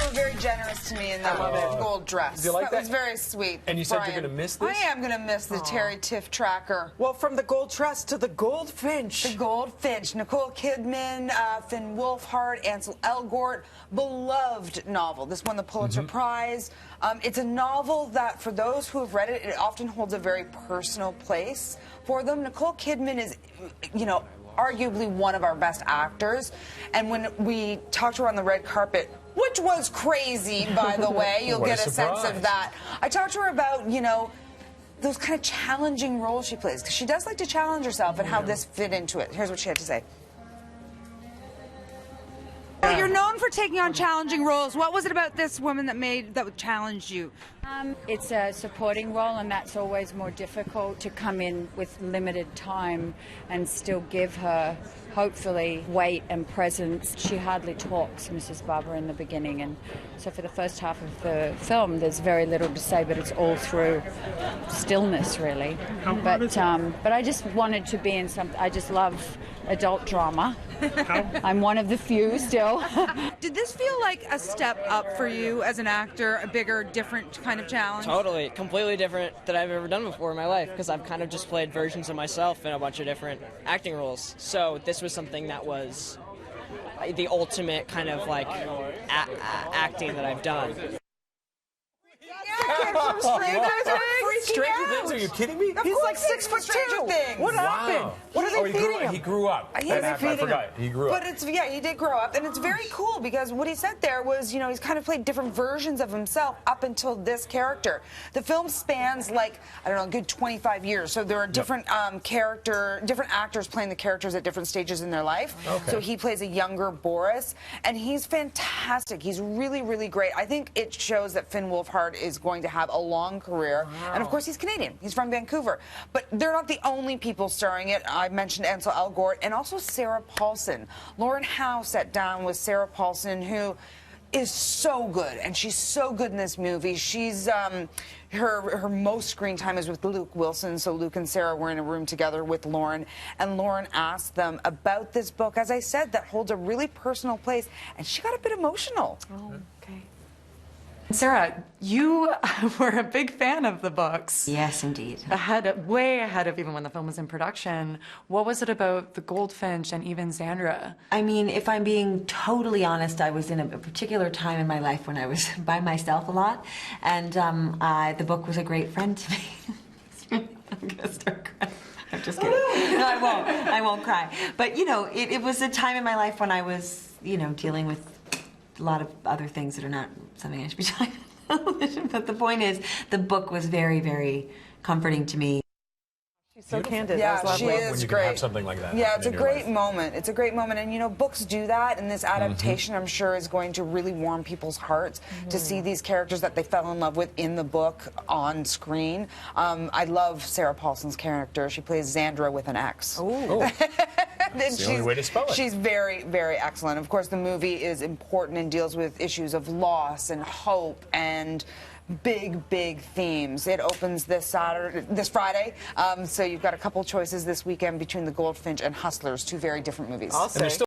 were very generous to me in that gold dress. Do you like that? That was very sweet. And you said Brian, you're going to miss this? I am going to miss the Teri Tiff tracker. Well, from the gold dress to the goldfinch. The goldfinch. Nicole Kidman, Finn Wolfhard, Ansel Elgort. Beloved novel. This won the Pulitzer Prize. It's a novel that, for those who have read it, it often holds a very personal place for them. Nicole Kidman is, you know, arguably one of our best actors. And when we talked to her on the red carpet, which was crazy, by the way, you'll get a sense of that. I talked to her about, you know, those kind of challenging roles she plays, because she does like to challenge herself and how this fit into it. Here's what she had to say. Well, you're known for taking on challenging roles. What was it about this woman that challenged you? It's a supporting role, and that's always more difficult, to come in with limited time and still give her, hopefully, weight and presence. She hardly talks, Mrs. Barber, in the beginning, and so for the first half of the film there's very little to say, but it's all through stillness, really. But I just wanted to be in something. I just love adult drama. I'm one of the few still. Did this feel like a step up for you as an actor, a bigger, different kind of challenge? Totally, completely different than I've ever done before in my life, because I've kind of just played versions of myself in a bunch of different acting roles. So this was something that was the ultimate kind of like acting that I've done. Stranger Things? Are you kidding me? He's like 6'2". What happened? What are they feeding him? He grew up. I forgot. He grew up. But it's, yeah, he did grow up, and it's very cool because what he said there was, you know, he's kind of played different versions of himself up until this character. The film spans, like, I don't know, a good 25 years, so there are different different actors playing the characters at different stages in their life. Okay. So he plays a younger Boris, and he's fantastic. He's really, really great. I think it shows that Finn Wolfhard is going to have a long career. Wow. And of course he's Canadian. He's from Vancouver. But they're not the only people starring it. I mentioned Ansel Elgort and also Sarah Paulson. Lauren Howe sat down with Sarah Paulson, who is so good, and she's so good in this movie. She's her most screen time is with Luke Wilson, so Luke and Sarah were in a room together with Lauren, and Lauren asked them about this book, as I said, that holds a really personal place, and she got a bit emotional. Oh, okay. Sarah, you were a big fan of the books. Yes, indeed. Way ahead of even when the film was in production. What was it about the Goldfinch and even Xandra? I mean, if I'm being totally honest, I was in a particular time in my life when I was by myself a lot, and the book was a great friend to me. I'm gonna start crying. I'm just kidding. No, I won't. I won't cry. But, you know, it was a time in my life when I was, you know, dealing with a lot of other things that are not something I should be talking about on television. But the point is, the book was very, very comforting to me. She's so candid. Yeah, she is when you great. can have something like that. Yeah, it's a great moment. It's a great moment, and you know, books do that, and this adaptation, I'm sure, is going to really warm people's hearts to see these characters that they fell in love with in the book on screen. I love Sarah Paulson's character. She plays Xandra with an X. Ooh. That's the only way to spell it. She's very, very excellent. Of course, the movie is important and deals with issues of loss and hope and big, big themes. It opens this Friday, so you've got a couple choices this weekend between The Goldfinch and Hustlers, two very different movies. I'll say.